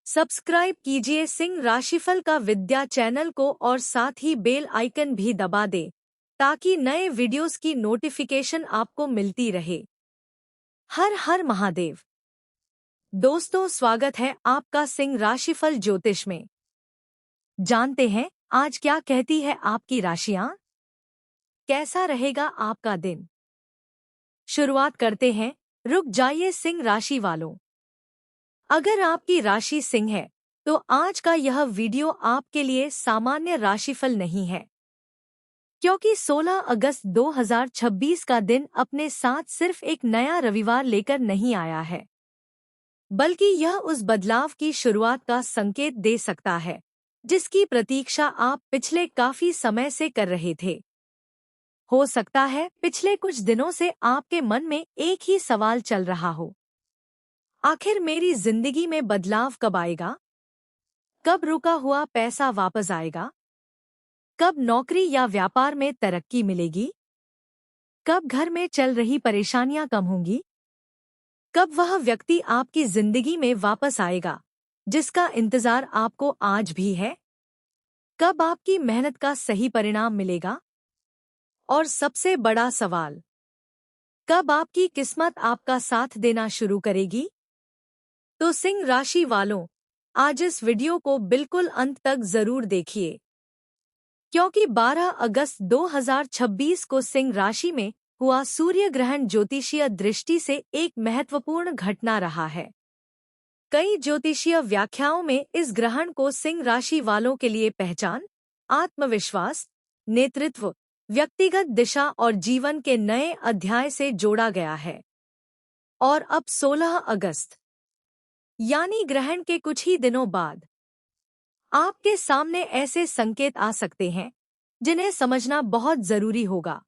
Subscribe कीजिए सिंह राशिफल का विद्या चैनल को और साथ ही बेल आइकन भी दबा दें ताकि नए वीडियोस की नोटिफिकेशन आपको मिलती रहे। हर हर महादेव। दोस्तों, स्वागत है आपका सिंह राशिफल ज्योतिष में। जानते हैं आज क्या कहती है आपकी राशियां? कैसा रहेगा आपका दिन? शुरुआत करते हैं। रुक जाइए सिंह राशि वालों, अगर आपकी राशि सिंह है तो आज का यह वीडियो आपके लिए सामान्य राशिफल नहीं है, क्योंकि 16 अगस्त 2026 का दिन अपने साथ सिर्फ एक नया रविवार लेकर नहीं आया है, बल्कि यह उस बदलाव की शुरुआत का संकेत दे सकता है जिसकी प्रतीक्षा आप पिछले काफी समय से कर रहे थे। हो सकता है पिछले कुछ दिनों से आपके मन में एक ही सवाल चल रहा हो, आखिर मेरी जिंदगी में बदलाव कब आएगा? कब रुका हुआ पैसा वापस आएगा? कब नौकरी या व्यापार में तरक्की मिलेगी? कब घर में चल रही परेशानियां कम होंगी? कब वह व्यक्ति आपकी जिंदगी में वापस आएगा जिसका इंतजार आपको आज भी है? कब आपकी मेहनत का सही परिणाम मिलेगा? और सबसे बड़ा सवाल, कब आपकी किस्मत आपका साथ देना शुरू करेगी? तो सिंह राशि वालों, आज इस वीडियो को बिल्कुल अंत तक जरूर देखिए, क्योंकि 12 अगस्त 2026 को सिंह राशि में हुआ सूर्य ग्रहण ज्योतिषीय दृष्टि से एक महत्वपूर्ण घटना रहा है। कई ज्योतिषीय व्याख्याओं में इस ग्रहण को सिंह राशि वालों के लिए पहचान, आत्मविश्वास, नेतृत्व, व्यक्तिगत दिशा और जीवन के नए अध्याय से जोड़ा गया है। और अब 16 अगस्त यानी ग्रहण के कुछ ही दिनों बाद आपके सामने ऐसे संकेत आ सकते हैं जिन्हें समझना बहुत जरूरी होगा,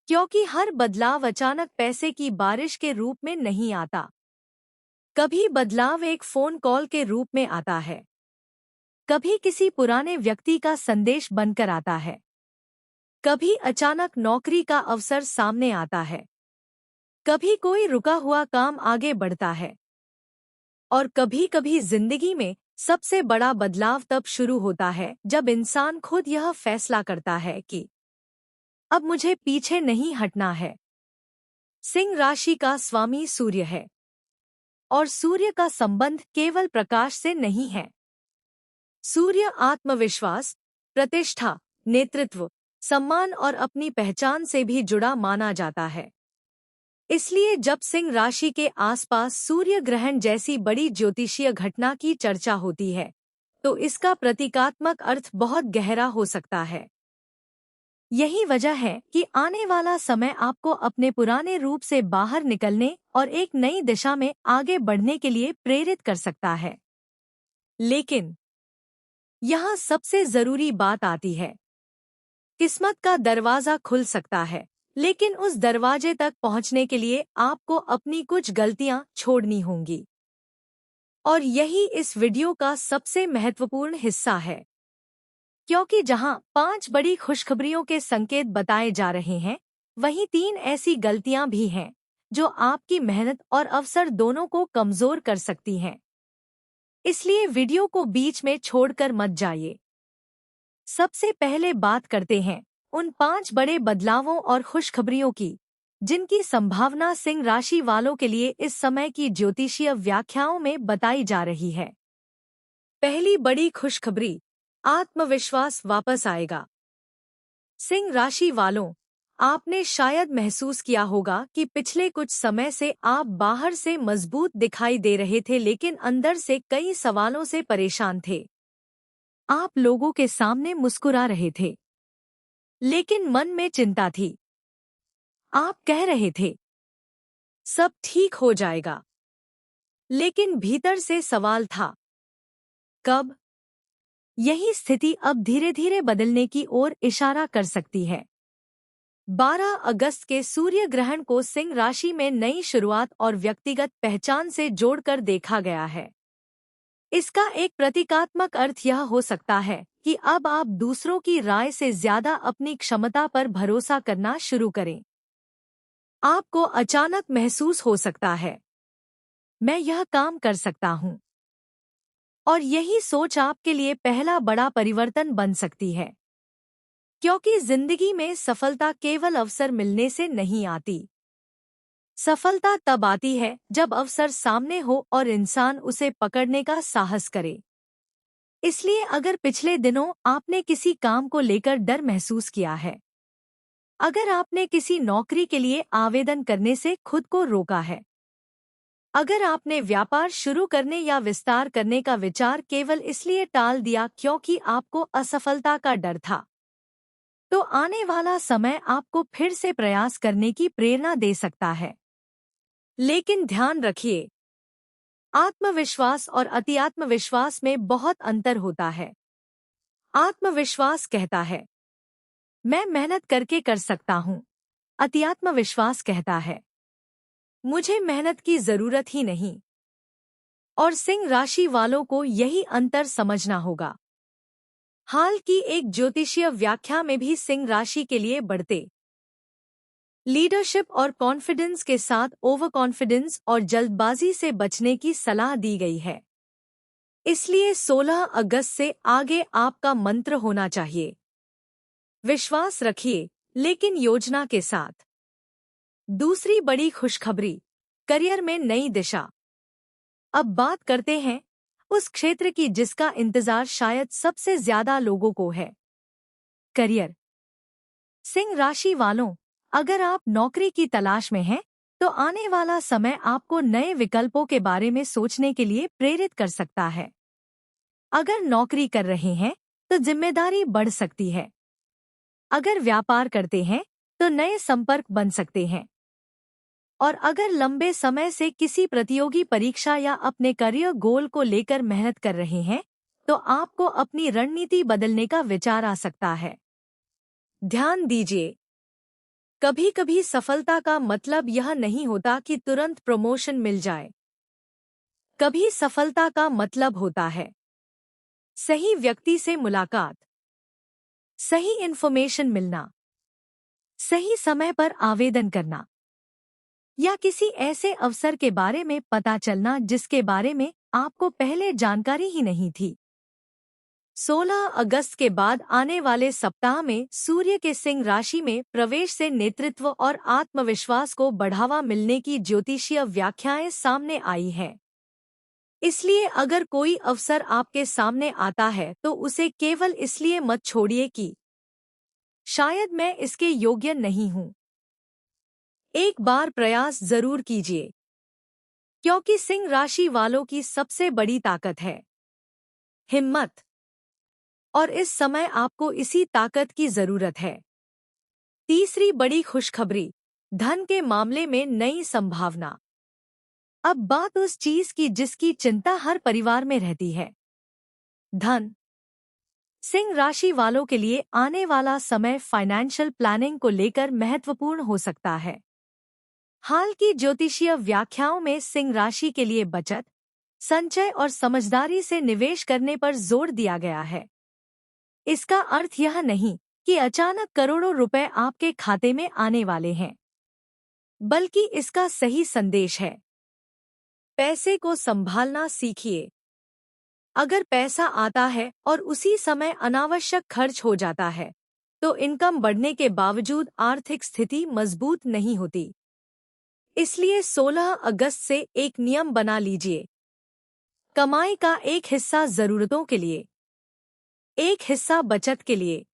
क्योंकि हर बदलाव अचानक पैसे की बारिश के रूप में नहीं आता। कभी बदलाव एक फोन कॉल के रूप में आता है, कभी किसी पुराने व्यक्ति का संदेश बनकर आता है, कभी अचानक नौकरी का अवसर सामने आता है, कभी कोई रुका हुआ काम आगे बढ़ता है, और कभी-कभी जिंदगी में सबसे बड़ा बदलाव तब शुरू होता है जब इंसान खुद यह फैसला करता है कि अब मुझे पीछे नहीं हटना है। सिंह राशि का स्वामी सूर्य है, और सूर्य का संबंध केवल प्रकाश से नहीं है। सूर्य आत्मविश्वास, प्रतिष्ठा, नेतृत्व, सम्मान और अपनी पहचान से भी जुड़ा माना जाता है। इसलिए जब सिंह राशि के आसपास सूर्य ग्रहण जैसी बड़ी ज्योतिषीय घटना की चर्चा होती है, तो इसका प्रतीकात्मक अर्थ बहुत गहरा हो सकता है। यही वजह है कि आने वाला समय आपको अपने पुराने रूप से बाहर निकलने और एक नई दिशा में आगे बढ़ने के लिए प्रेरित कर सकता है। लेकिन यहाँ सबसे जरूरी बात आती है, किस्मत का दरवाजा खुल सकता है, लेकिन उस दरवाजे तक पहुंचने के लिए आपको अपनी कुछ गलतियां छोड़नी होंगी। और यही इस वीडियो का सबसे महत्वपूर्ण हिस्सा है, क्योंकि जहां 5 बड़ी खुशखबरियों के संकेत बताए जा रहे हैं, वहीं 3 ऐसी गलतियां भी हैं जो आपकी मेहनत और अवसर दोनों को कमजोर कर सकती हैं। इसलिए वीडियो को बीच में छोड़कर मत जाइए। सबसे पहले बात करते हैं उन 5 बड़े बदलावों और खुशखबरियों की जिनकी संभावना सिंह राशि वालों के लिए इस समय की ज्योतिषीय व्याख्याओं में बताई जा रही है। पहली बड़ी खुशखबरी, आत्मविश्वास वापस आएगा। सिंह राशि वालों, आपने शायद महसूस किया होगा कि पिछले कुछ समय से आप बाहर से मजबूत दिखाई दे रहे थे, लेकिन अंदर से कई सवालों से परेशान थे। आप लोगों के सामने मुस्कुरा रहे थे, लेकिन मन में चिंता थी। आप कह रहे थे सब ठीक हो जाएगा, लेकिन भीतर से सवाल था, कब? यही स्थिति अब धीरे धीरे बदलने की ओर इशारा कर सकती है। 12 अगस्त के सूर्य ग्रहण को सिंह राशि में नई शुरुआत और व्यक्तिगत पहचान से जोड़कर देखा गया है। इसका एक प्रतीकात्मक अर्थ यह हो सकता है कि अब आप दूसरों की राय से ज्यादा अपनी क्षमता पर भरोसा करना शुरू करें। आपको अचानक महसूस हो सकता है, मैं यह काम कर सकता हूँ, और यही सोच आपके लिए पहला बड़ा परिवर्तन बन सकती है। क्योंकि जिंदगी में सफलता केवल अवसर मिलने से नहीं आती। सफलता तब आती है जब अवसर सामने हो और इंसान उसे पकड़ने का साहस करे। इसलिए अगर पिछले दिनों आपने किसी काम को लेकर डर महसूस किया है, अगर आपने किसी नौकरी के लिए आवेदन करने से खुद को रोका है, अगर आपने व्यापार शुरू करने या विस्तार करने का विचार केवल इसलिए टाल दिया क्योंकि आपको असफलता का डर था, तो आने वाला समय आपको फिर से प्रयास करने की प्रेरणा दे सकता है। लेकिन ध्यान रखिए, आत्मविश्वास और अति आत्मविश्वास में बहुत अंतर होता है। आत्मविश्वास कहता है, मैं मेहनत करके कर सकता हूँ। अति आत्मविश्वास कहता है, मुझे मेहनत की जरूरत ही नहीं। और सिंह राशि वालों को यही अंतर समझना होगा। हाल की एक ज्योतिषीय व्याख्या में भी सिंह राशि के लिए बढ़ते लीडरशिप और कॉन्फिडेंस के साथ ओवर कॉन्फिडेंस और जल्दबाजी से बचने की सलाह दी गई है। इसलिए 16 अगस्त से आगे आपका मंत्र होना चाहिए, विश्वास रखिए लेकिन योजना के साथ। दूसरी बड़ी खुशखबरी, करियर में नई दिशा। अब बात करते हैं उस क्षेत्र की जिसका इंतजार शायद सबसे ज्यादा लोगों को है, करियर। सिंह राशि वालों, अगर आप नौकरी की तलाश में हैं, तो आने वाला समय आपको नए विकल्पों के बारे में सोचने के लिए प्रेरित कर सकता है। अगर नौकरी कर रहे हैं तो जिम्मेदारी बढ़ सकती है। अगर व्यापार करते हैं तो नए संपर्क बन सकते हैं। और अगर लंबे समय से किसी प्रतियोगी परीक्षा या अपने करियर गोल को लेकर मेहनत कर रहे हैं, तो आपको अपनी रणनीति बदलने का विचार आ सकता है। ध्यान दीजिए, कभी कभी सफलता का मतलब यह नहीं होता कि तुरंत प्रमोशन मिल जाए। कभी सफलता का मतलब होता है सही व्यक्ति से मुलाकात, सही इन्फॉर्मेशन मिलना, सही समय पर आवेदन करना, या किसी ऐसे अवसर के बारे में पता चलना जिसके बारे में आपको पहले जानकारी ही नहीं थी। 16 अगस्त के बाद आने वाले सप्ताह में सूर्य के सिंह राशि में प्रवेश से नेतृत्व और आत्मविश्वास को बढ़ावा मिलने की ज्योतिषीय व्याख्याएं सामने आई हैं। इसलिए अगर कोई अवसर आपके सामने आता है तो उसे केवल इसलिए मत छोड़िए कि शायद मैं इसके योग्य नहीं हूँ। एक बार प्रयास जरूर कीजिए, क्योंकि सिंह राशि वालों की सबसे बड़ी ताकत है हिम्मत, और इस समय आपको इसी ताकत की जरूरत है। तीसरी बड़ी खुशखबरी, धन के मामले में नई संभावना। अब बात उस चीज की जिसकी चिंता हर परिवार में रहती है, धन। सिंह राशि वालों के लिए आने वाला समय फाइनेंशियल प्लानिंग को लेकर महत्वपूर्ण हो सकता है। हाल की ज्योतिषीय व्याख्याओं में सिंह राशि के लिए बचत, संचय और समझदारी से निवेश करने पर जोर दिया गया है। इसका अर्थ यह नहीं कि अचानक करोड़ों रुपए आपके खाते में आने वाले हैं, बल्कि इसका सही संदेश है, पैसे को संभालना सीखिए। अगर पैसा आता है और उसी समय अनावश्यक खर्च हो जाता है, तो इनकम बढ़ने के बावजूद आर्थिक स्थिति मजबूत नहीं होती। इसलिए 16 अगस्त से एक नियम बना लीजिए, कमाई का एक हिस्सा जरूरतों के लिए, एक हिस्सा बचत के लिए,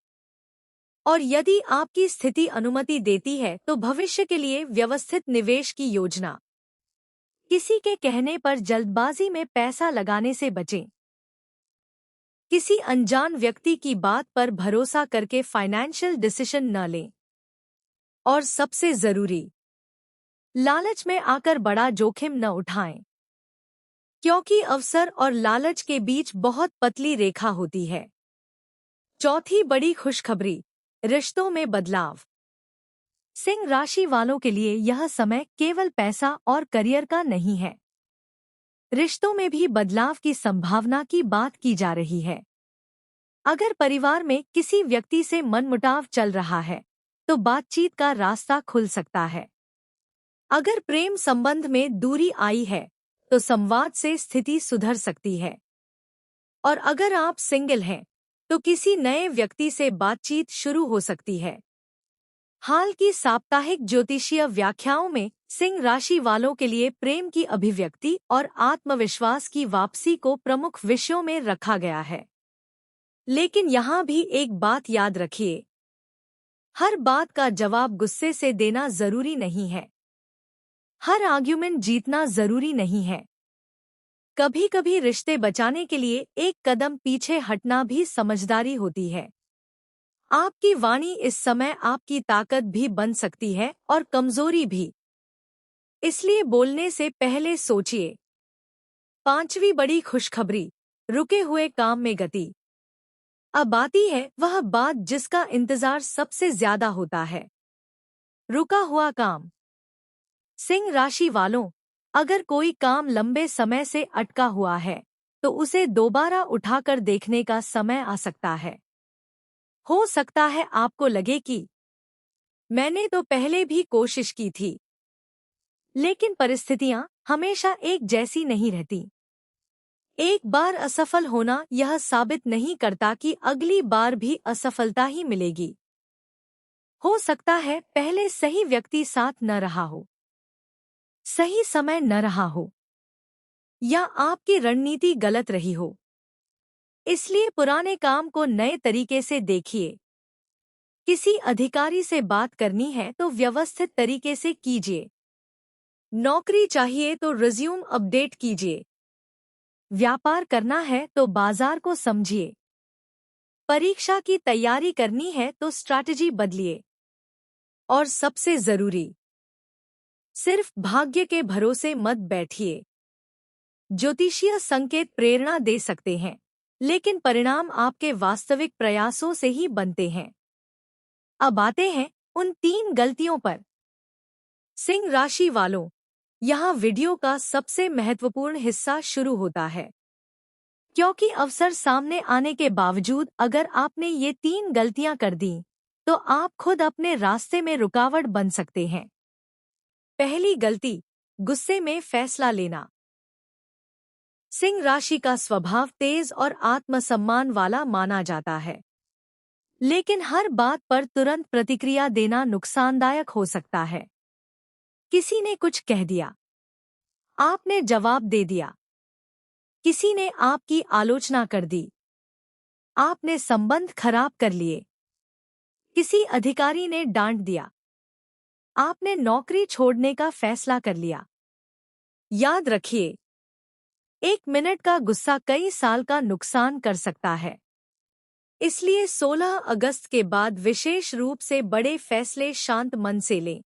और यदि आपकी स्थिति अनुमति देती है तो भविष्य के लिए व्यवस्थित निवेश की योजना। किसी के कहने पर जल्दबाजी में पैसा लगाने से बचें। किसी अनजान व्यक्ति की बात पर भरोसा करके फाइनेंशियल डिसीजन न लें। और सबसे जरूरी, लालच में आकर बड़ा जोखिम न उठाएं, क्योंकि अवसर और लालच के बीच बहुत पतली रेखा होती है। चौथी बड़ी खुशखबरी, रिश्तों में बदलाव। सिंह राशि वालों के लिए यह समय केवल पैसा और करियर का नहीं है। रिश्तों में भी बदलाव की संभावना की बात की जा रही है। अगर परिवार में किसी व्यक्ति से मनमुटाव चल रहा है, तो बातचीत का रास्ता खुल सकता है। अगर प्रेम संबंध में दूरी आई है, तो संवाद से स्थिति सुधर सकती है। और अगर आप सिंगल हैं तो किसी नए व्यक्ति से बातचीत शुरू हो सकती है। हाल की साप्ताहिक ज्योतिषीय व्याख्याओं में सिंह राशि वालों के लिए प्रेम की अभिव्यक्ति और आत्मविश्वास की वापसी को प्रमुख विषयों में रखा गया है। लेकिन यहाँ भी एक बात याद रखिए, हर बात का जवाब गुस्से से देना जरूरी नहीं है। हर आर्ग्यूमेंट जीतना जरूरी नहीं है। कभी कभी रिश्ते बचाने के लिए एक कदम पीछे हटना भी समझदारी होती है। आपकी वाणी इस समय आपकी ताकत भी बन सकती है और कमजोरी भी, इसलिए बोलने से पहले सोचिए। पांचवी बड़ी खुशखबरी, रुके हुए काम में गति। अब आती है वह बात जिसका इंतजार सबसे ज्यादा होता है, रुका हुआ काम। सिंह राशि वालों, अगर कोई काम लंबे समय से अटका हुआ है तो उसे दोबारा उठाकर देखने का समय आ सकता है। हो सकता है आपको लगे कि मैंने तो पहले भी कोशिश की थी, लेकिन परिस्थितियां हमेशा एक जैसी नहीं रहती। एक बार असफल होना यह साबित नहीं करता कि अगली बार भी असफलता ही मिलेगी। हो सकता है पहले सही व्यक्ति साथ न रहा हो, सही समय न रहा हो, या आपकी रणनीति गलत रही हो। इसलिए पुराने काम को नए तरीके से देखिए। किसी अधिकारी से बात करनी है तो व्यवस्थित तरीके से कीजिए। नौकरी चाहिए तो रिज्यूम अपडेट कीजिए। व्यापार करना है तो बाजार को समझिए। परीक्षा की तैयारी करनी है तो स्ट्रैटेजी बदलिए। और सबसे जरूरी, सिर्फ भाग्य के भरोसे मत बैठिए। ज्योतिषीय संकेत प्रेरणा दे सकते हैं, लेकिन परिणाम आपके वास्तविक प्रयासों से ही बनते हैं। अब आते हैं उन 3 गलतियों पर। सिंह राशि वालों, यहाँ वीडियो का सबसे महत्वपूर्ण हिस्सा शुरू होता है, क्योंकि अवसर सामने आने के बावजूद अगर आपने ये 3 गलतियां कर दी तो आप खुद अपने रास्ते में रुकावट बन सकते हैं। पहली गलती, गुस्से में फैसला लेना। सिंह राशि का स्वभाव तेज और आत्मसम्मान वाला माना जाता है, लेकिन हर बात पर तुरंत प्रतिक्रिया देना नुकसानदायक हो सकता है। किसी ने कुछ कह दिया, आपने जवाब दे दिया। किसी ने आपकी आलोचना कर दी, आपने संबंध खराब कर लिए। किसी अधिकारी ने डांट दिया, आपने नौकरी छोड़ने का फैसला कर लिया। याद रखिए, 1 मिनट का गुस्सा कई साल का नुकसान कर सकता है। इसलिए 16 अगस्त के बाद विशेष रूप से बड़े फैसले शांत मन से लें।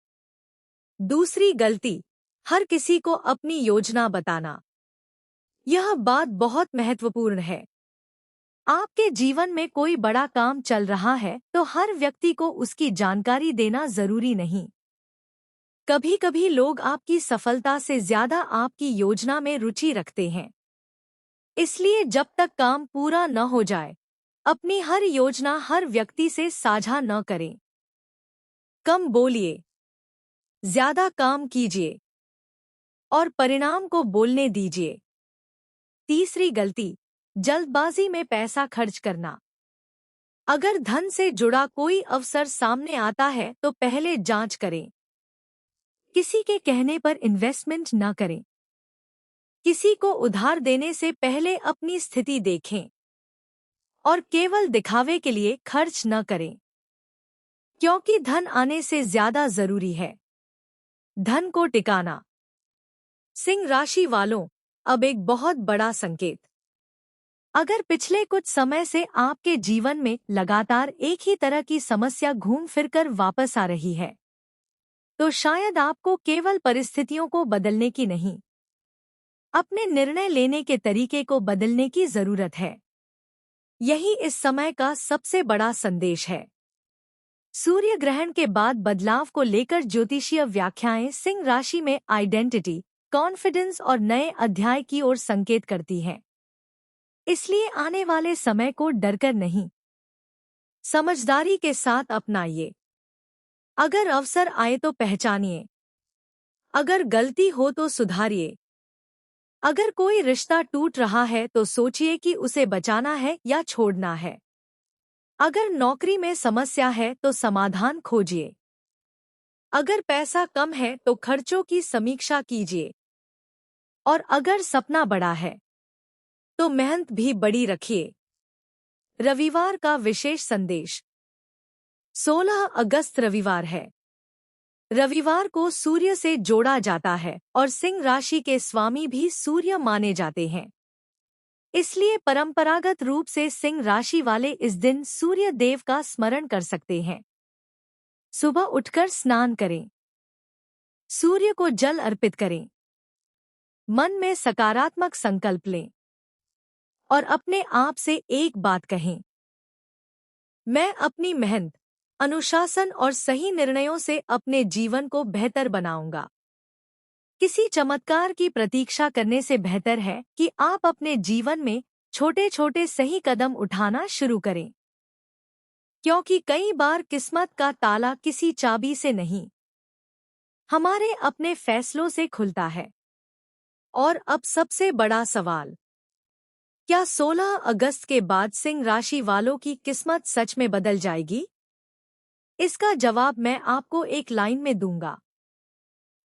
दूसरी गलती, हर किसी को अपनी योजना बताना। यह बात बहुत महत्वपूर्ण है। आपके जीवन में कोई बड़ा काम चल रहा है तो हर व्यक्ति को उसकी जानकारी देना जरूरी नहीं। कभी कभी लोग आपकी सफलता से ज्यादा आपकी योजना में रुचि रखते हैं। इसलिए जब तक काम पूरा न हो जाए, अपनी हर योजना हर व्यक्ति से साझा न करें। कम बोलिए, ज्यादा काम कीजिए और परिणाम को बोलने दीजिए। तीसरी गलती, जल्दबाजी में पैसा खर्च करना। अगर धन से जुड़ा कोई अवसर सामने आता है तो पहले जांच करें। किसी के कहने पर इन्वेस्टमेंट न करें। किसी को उधार देने से पहले अपनी स्थिति देखें और केवल दिखावे के लिए खर्च न करें, क्योंकि धन आने से ज्यादा जरूरी है धन को टिकाना। सिंह राशि वालों, अब एक बहुत बड़ा संकेत। अगर पिछले कुछ समय से आपके जीवन में लगातार एक ही तरह की समस्या घूम फिरकर वापस आ रही है, तो शायद आपको केवल परिस्थितियों को बदलने की नहीं, अपने निर्णय लेने के तरीके को बदलने की जरूरत है। यही इस समय का सबसे बड़ा संदेश है। सूर्य ग्रहण के बाद बदलाव को लेकर ज्योतिषीय व्याख्याएं सिंह राशि में आइडेंटिटी, कॉन्फिडेंस और नए अध्याय की ओर संकेत करती हैं। इसलिए आने वाले समय को डरकर नहीं, समझदारी के साथ अपनाइए। अगर अवसर आए तो पहचानिए, अगर गलती हो तो सुधारिए। अगर कोई रिश्ता टूट रहा है तो सोचिए कि उसे बचाना है या छोड़ना है। अगर नौकरी में समस्या है तो समाधान खोजिए। अगर पैसा कम है तो खर्चों की समीक्षा कीजिए। और अगर सपना बड़ा है तो मेहनत भी बड़ी रखिए। रविवार का विशेष संदेश। 16 अगस्त रविवार है। रविवार को सूर्य से जोड़ा जाता है और सिंह राशि के स्वामी भी सूर्य माने जाते हैं। इसलिए परंपरागत रूप से सिंह राशि वाले इस दिन सूर्य देव का स्मरण कर सकते हैं। सुबह उठकर स्नान करें। सूर्य को जल अर्पित करें। मन में सकारात्मक संकल्प लें और अपने आप से एक बात कहें, मैं अपनी मेहनत, अनुशासन और सही निर्णयों से अपने जीवन को बेहतर बनाऊंगा। किसी चमत्कार की प्रतीक्षा करने से बेहतर है कि आप अपने जीवन में छोटे छोटे सही कदम उठाना शुरू करें, क्योंकि कई बार किस्मत का ताला किसी चाबी से नहीं, हमारे अपने फैसलों से खुलता है। और अब सबसे बड़ा सवाल, क्या 16 अगस्त के बाद सिंह राशि वालों की किस्मत सच में बदल जाएगी? इसका जवाब मैं आपको एक लाइन में दूंगा।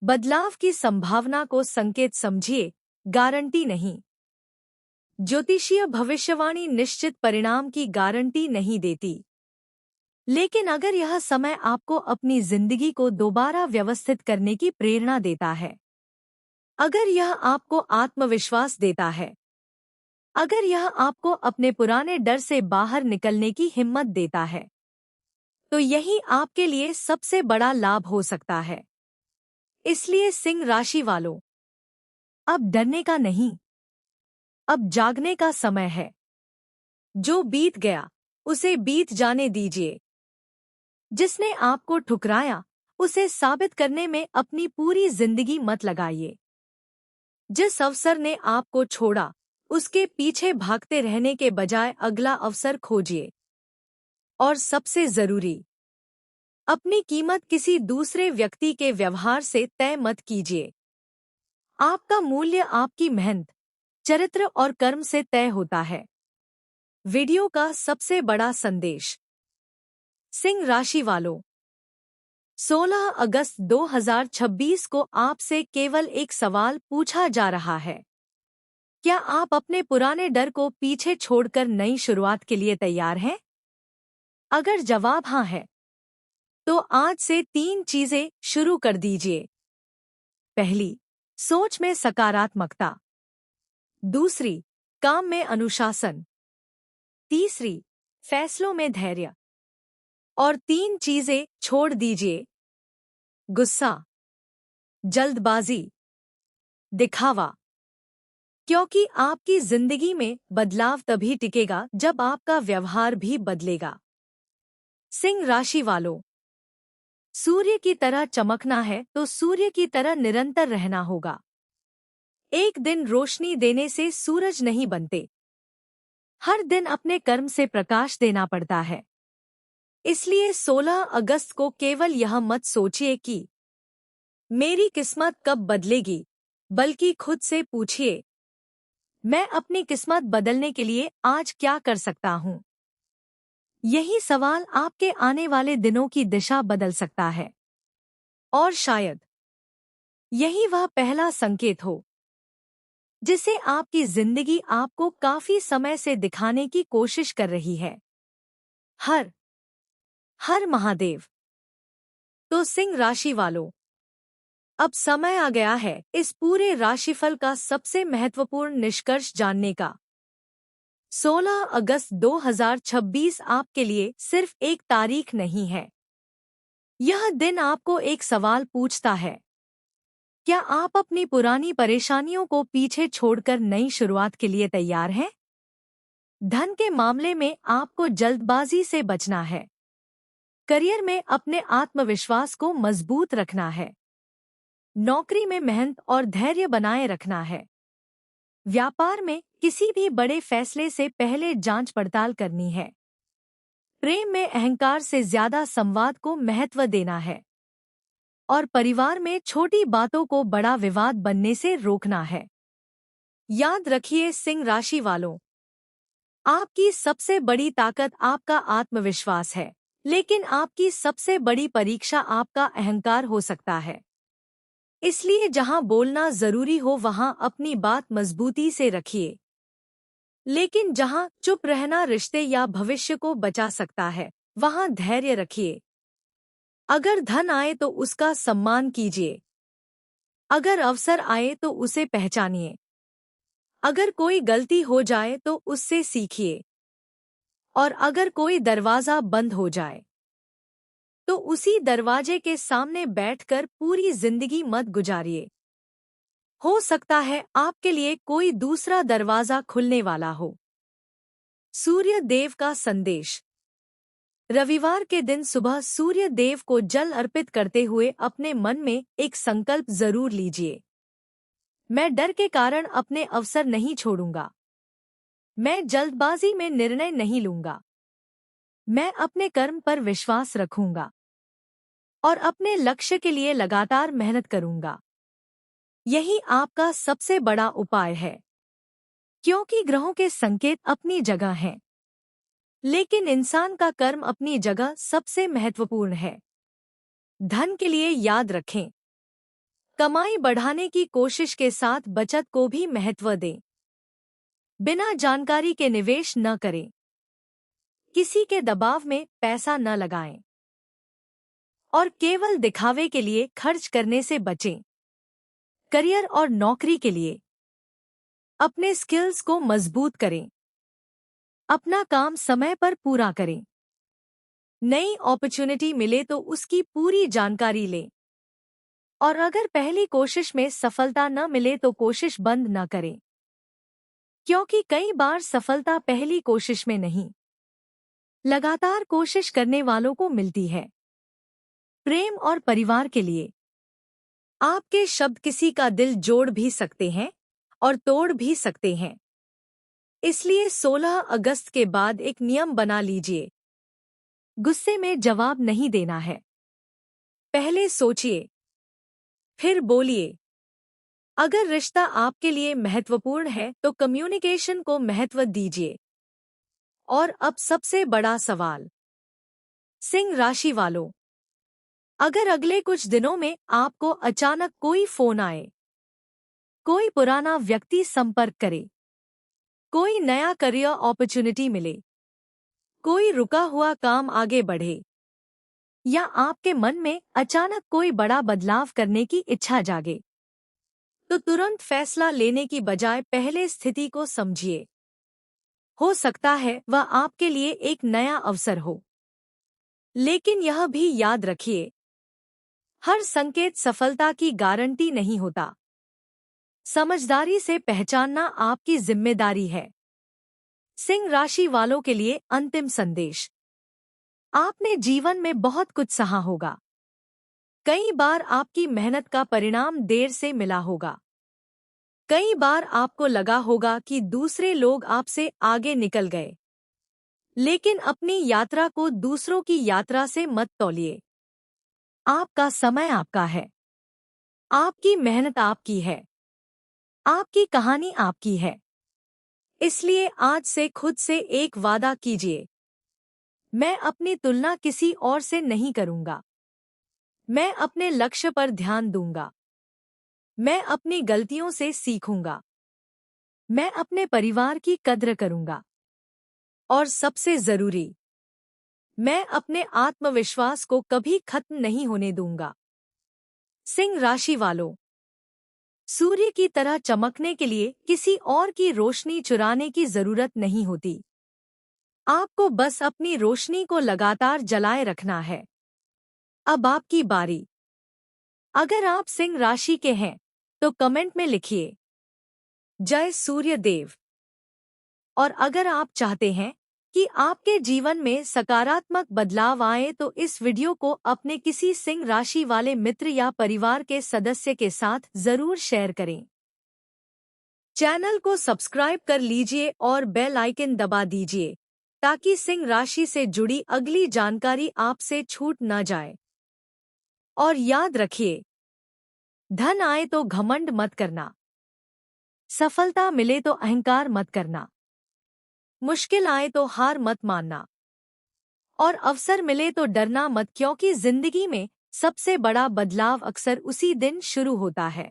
बदलाव की संभावना को संकेत समझिए, गारंटी नहीं। ज्योतिषीय भविष्यवाणी निश्चित परिणाम की गारंटी नहीं देती, लेकिन अगर यह समय आपको अपनी जिंदगी को दोबारा व्यवस्थित करने की प्रेरणा देता है, अगर यह आपको आत्मविश्वास देता है, अगर यह आपको अपने पुराने डर से बाहर निकलने की हिम्मत देता है, तो यही आपके लिए सबसे बड़ा लाभ हो सकता है। इसलिए सिंह राशि वालों, अब डरने का नहीं, अब जागने का समय है। जो बीत गया उसे बीत जाने दीजिए। जिसने आपको ठुकराया उसे साबित करने में अपनी पूरी जिंदगी मत लगाइए। जिस अवसर ने आपको छोड़ा उसके पीछे भागते रहने के बजाय अगला अवसर खोजिए। और सबसे जरूरी, अपनी कीमत किसी दूसरे व्यक्ति के व्यवहार से तय मत कीजिए। आपका मूल्य आपकी मेहनत, चरित्र और कर्म से तय होता है। वीडियो का सबसे बड़ा संदेश। सिंह राशि वालों, 16 अगस्त 2026 को आपसे केवल एक सवाल पूछा जा रहा है। क्या आप अपने पुराने डर को पीछे छोड़कर नई शुरुआत के लिए तैयार हैं? अगर जवाब हाँ है, तो आज से 3 चीजें शुरू कर दीजिए। पहली, सोच में सकारात्मकता। दूसरी, काम में अनुशासन। तीसरी, फैसलों में धैर्य। और 3 चीजें छोड़ दीजिए, गुस्सा, जल्दबाजी, दिखावा। क्योंकि आपकी जिंदगी में बदलाव तभी टिकेगा जब आपका व्यवहार भी बदलेगा। सिंह राशि वालों, सूर्य की तरह चमकना है तो सूर्य की तरह निरंतर रहना होगा। एक दिन रोशनी देने से सूरज नहीं बनते, हर दिन अपने कर्म से प्रकाश देना पड़ता है। इसलिए 16 अगस्त को केवल यह मत सोचिए कि मेरी किस्मत कब बदलेगी, बल्कि खुद से पूछिए, मैं अपनी किस्मत बदलने के लिए आज क्या कर सकता हूँ? यही सवाल आपके आने वाले दिनों की दिशा बदल सकता है। और शायद यही वह पहला संकेत हो जिसे आपकी जिंदगी आपको काफी समय से दिखाने की कोशिश कर रही है। हर हर महादेव। तो सिंह राशि वालों, अब समय आ गया है इस पूरे राशिफल का सबसे महत्वपूर्ण निष्कर्ष जानने का। 16 अगस्त 2026 आपके लिए सिर्फ एक तारीख नहीं है। यह दिन आपको एक सवाल पूछता है, क्या आप अपनी पुरानी परेशानियों को पीछे छोड़कर नई शुरुआत के लिए तैयार हैं? धन के मामले में आपको जल्दबाजी से बचना है। करियर में अपने आत्मविश्वास को मजबूत रखना है। नौकरी में मेहनत और धैर्य बनाए रखना है। व्यापार में किसी भी बड़े फैसले से पहले जांच पड़ताल करनी है। प्रेम में अहंकार से ज्यादा संवाद को महत्व देना है। और परिवार में छोटी बातों को बड़ा विवाद बनने से रोकना है। याद रखिए सिंह राशि वालों, आपकी सबसे बड़ी ताकत आपका आत्मविश्वास है, लेकिन आपकी सबसे बड़ी परीक्षा आपका अहंकार हो सकता है। इसलिए जहां बोलना जरूरी हो वहां अपनी बात मजबूती से रखिए, लेकिन जहां चुप रहना रिश्ते या भविष्य को बचा सकता है, वहां धैर्य रखिए। अगर धन आए तो उसका सम्मान कीजिए, अगर अवसर आए तो उसे पहचानिए, अगर कोई गलती हो जाए तो उससे सीखिए, और अगर कोई दरवाजा बंद हो जाए तो उसी दरवाजे के सामने बैठकर पूरी जिंदगी मत गुजारिए। हो सकता है आपके लिए कोई दूसरा दरवाजा खुलने वाला हो। सूर्य देव का संदेश। रविवार के दिन सुबह सूर्य देव को जल अर्पित करते हुए अपने मन में एक संकल्प जरूर लीजिए। मैं डर के कारण अपने अवसर नहीं छोड़ूंगा। मैं जल्दबाजी में निर्णय नहीं लूंगा। मैं अपने कर्म पर विश्वास रखूंगा और अपने लक्ष्य के लिए लगातार मेहनत करूंगा। यही आपका सबसे बड़ा उपाय है, क्योंकि ग्रहों के संकेत अपनी जगह हैं, लेकिन इंसान का कर्म अपनी जगह सबसे महत्वपूर्ण है। धन के लिए याद रखें, कमाई बढ़ाने की कोशिश के साथ बचत को भी महत्व दें। बिना जानकारी के निवेश न करें। किसी के दबाव में पैसा न लगाएं और केवल दिखावे के लिए खर्च करने से बचें। करियर और नौकरी के लिए अपने स्किल्स को मजबूत करें। अपना काम समय पर पूरा करें। नई अपॉर्चुनिटी मिले तो उसकी पूरी जानकारी लें, और अगर पहली कोशिश में सफलता न मिले तो कोशिश बंद न करें, क्योंकि कई बार सफलता पहली कोशिश में नहीं, लगातार कोशिश करने वालों को मिलती है। प्रेम और परिवार के लिए आपके शब्द किसी का दिल जोड़ भी सकते हैं और तोड़ भी सकते हैं। इसलिए 16 अगस्त के बाद एक नियम बना लीजिए, गुस्से में जवाब नहीं देना है। पहले सोचिए, फिर बोलिए। अगर रिश्ता आपके लिए महत्वपूर्ण है तो कम्युनिकेशन को महत्व दीजिए। और अब सबसे बड़ा सवाल, सिंह राशि वालों, अगर अगले कुछ दिनों में आपको अचानक कोई फोन आए, कोई पुराना व्यक्ति संपर्क करे, कोई नया करियर अपॉर्चुनिटी मिले, कोई रुका हुआ काम आगे बढ़े, या आपके मन में अचानक कोई बड़ा बदलाव करने की इच्छा जागे, तो तुरंत फैसला लेने की बजाय पहले स्थिति को समझिए। हो सकता है वह आपके लिए एक नया अवसर हो, लेकिन यह भी याद रखिए, हर संकेत सफलता की गारंटी नहीं होता। समझदारी से पहचानना आपकी जिम्मेदारी है। सिंह राशि वालों के लिए अंतिम संदेश। आपने जीवन में बहुत कुछ सहा होगा। कई बार आपकी मेहनत का परिणाम देर से मिला होगा। कई बार आपको लगा होगा कि दूसरे लोग आपसे आगे निकल गए। लेकिन अपनी यात्रा को दूसरों की यात्रा से मत तौलिए। आपका समय आपका है। आपकी मेहनत आपकी है। आपकी कहानी आपकी है। इसलिए आज से खुद से एक वादा कीजिए, मैं अपनी तुलना किसी और से नहीं करूंगा। मैं अपने लक्ष्य पर ध्यान दूंगा। मैं अपनी गलतियों से सीखूंगा। मैं अपने परिवार की कद्र करूंगा। और सबसे जरूरी, मैं अपने आत्मविश्वास को कभी खत्म नहीं होने दूंगा। सिंह राशि वालों, सूर्य की तरह चमकने के लिए किसी और की रोशनी चुराने की जरूरत नहीं होती। आपको बस अपनी रोशनी को लगातार जलाए रखना है। अब आपकी बारी। अगर आप सिंह राशि के हैं तो कमेंट में लिखिए, जय सूर्य देव। और अगर आप चाहते हैं कि आपके जीवन में सकारात्मक बदलाव आए तो इस वीडियो को अपने किसी सिंह राशि वाले मित्र या परिवार के सदस्य के साथ जरूर शेयर करें। चैनल को सब्सक्राइब कर लीजिए और बेल आइकन दबा दीजिए, ताकि सिंह राशि से जुड़ी अगली जानकारी आपसे छूट न जाए। और याद रखिए, धन आए तो घमंड मत करना। सफलता मिले तो अहंकार मत करना, मुश्किल आए तो हार मत मानना, और अवसर मिले तो डरना मत, क्योंकि जिंदगी में सबसे बड़ा बदलाव अक्सर उसी दिन शुरू होता है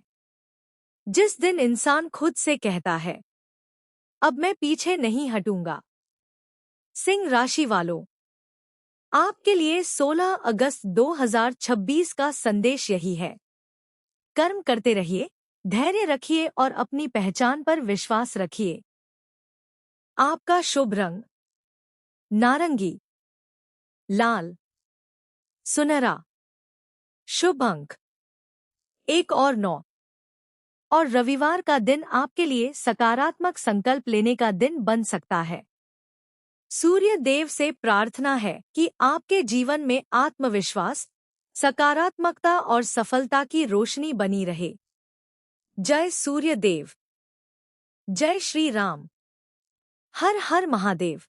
जिस दिन इंसान खुद से कहता है, अब मैं पीछे नहीं हटूंगा। सिंह राशि वालों, आपके लिए 16 अगस्त 2026 का संदेश यही है। कर्म करते रहिए, धैर्य रखिए और अपनी पहचान पर विश्वास रखिए। आपका शुभ रंग नारंगी, लाल, सुनहरा। शुभ अंक 1 और 9। और रविवार का दिन आपके लिए सकारात्मक संकल्प लेने का दिन बन सकता है। सूर्य देव से प्रार्थना है कि आपके जीवन में आत्मविश्वास, सकारात्मकता और सफलता की रोशनी बनी रहे। जय सूर्य देव, जय श्री राम, हर हर महादेव।